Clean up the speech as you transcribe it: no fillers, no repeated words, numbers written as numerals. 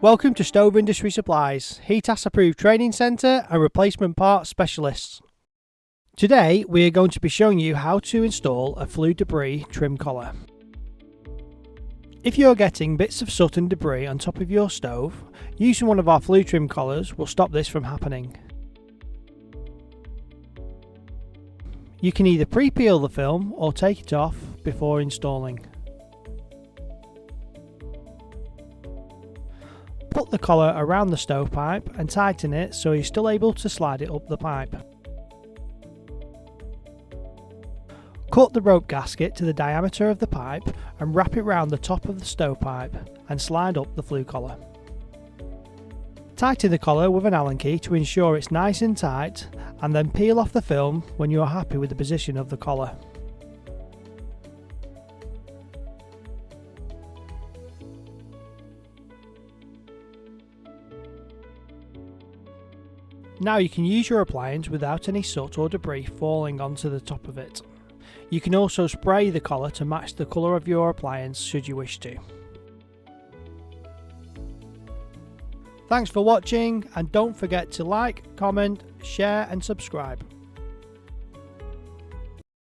Welcome to Stover Industry Supplies, HETAS Approved Training Centre and Replacement Parts Specialists. Today we are going to be showing you how to install a Flue Debris Trim Collar. If you're getting bits of soot and debris on top of your stove, using one of our Flue Trim Collars will stop this from happening. You can either pre-peel the film or take it off before installing. Put the collar around the stovepipe and tighten it so you're still able to slide it up the pipe. Cut the rope gasket to the diameter of the pipe and wrap it round the top of the stovepipe and slide up the flue collar. Tighten the collar with an Allen key to ensure it's nice and tight, and then peel off the film when you are happy with the position of the collar. Now you can use your appliance without any soot or debris falling onto the top of it. You can also spray the collar to match the colour of your appliance should you wish to. Thanks for watching, and don't forget to like, comment, share and subscribe.